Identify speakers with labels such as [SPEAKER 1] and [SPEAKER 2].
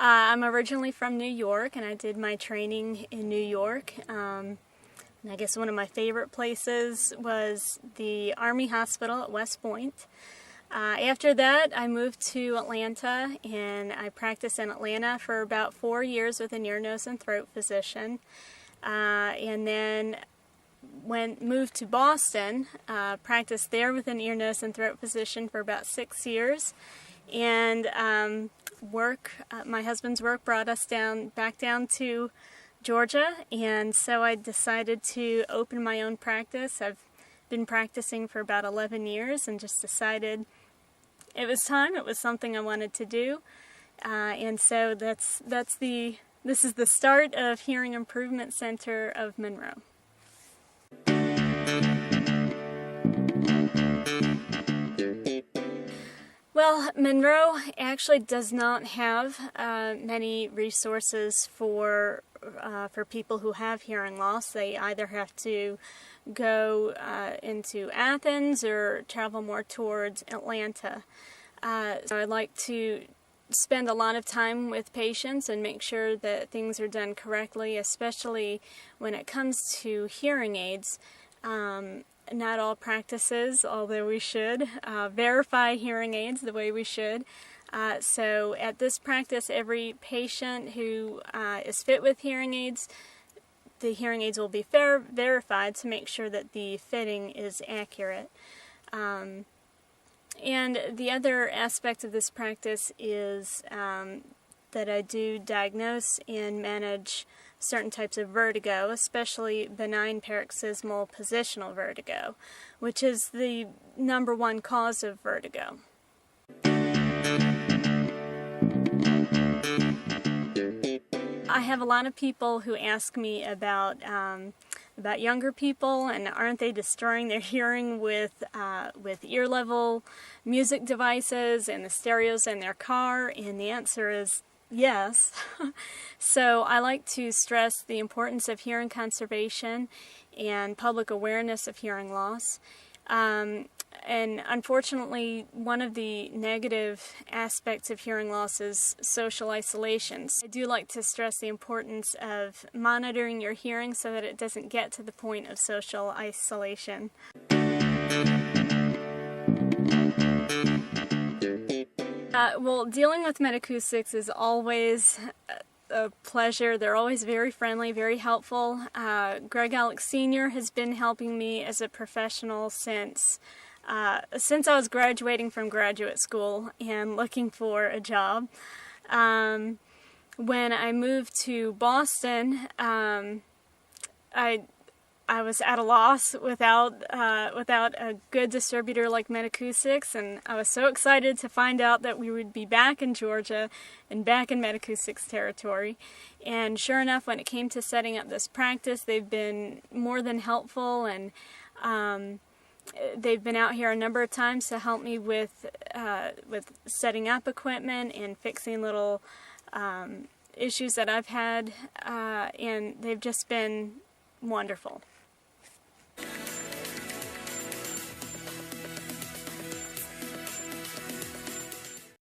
[SPEAKER 1] I'm originally from New York, and I did my training in New York. And I guess one of my favorite places was the Army Hospital at West Point. After that, I moved to Atlanta, and I practiced in Atlanta for about 4 years with an ear, nose, and throat physician. And then moved to Boston, practiced there with an ear, nose, and throat physician for about 6 years. And my husband's work brought us back down to Georgia, and so I decided to open my own practice. I've been practicing for about 11 years and just decided it was time. It was something I wanted to do, and so this is the start of Hearing Improvement Center of Monroe. Well, Monroe actually does not have many resources for people who have hearing loss. They either have to go into Athens or travel more towards Atlanta. So I like to spend a lot of time with patients and make sure that things are done correctly, especially when it comes to hearing aids. Not all practices, although we should, verify hearing aids the way we should. So at this practice, every patient who is fit with hearing aids, the hearing aids will be verified to make sure that the fitting is accurate. And the other aspect of this practice is that I do diagnose and manage certain types of vertigo, especially benign paroxysmal positional vertigo, which is the #1 cause of vertigo. I have a lot of people who ask me about younger people, and aren't they destroying their hearing with ear level music devices and the stereos in their car, and the answer is yes. So I like to stress the importance of hearing conservation and public awareness of hearing loss. And unfortunately, one of the negative aspects of hearing loss is social isolation. I do like to stress the importance of monitoring your hearing so that it doesn't get to the point of social isolation. Well, dealing with Med-Acoustics is always a pleasure. They're always very friendly, very helpful. Greg Alex Sr. has been helping me as a professional since I was graduating from graduate school and looking for a job. When I moved to Boston, I was at a loss without a good distributor like Med-Acoustics, and I was so excited to find out that we would be back in Georgia and back in Med-Acoustics territory. And sure enough, when it came to setting up this practice, they've been more than helpful, and they've been out here a number of times to help me with setting up equipment and fixing little issues that I've had, and they've just been wonderful.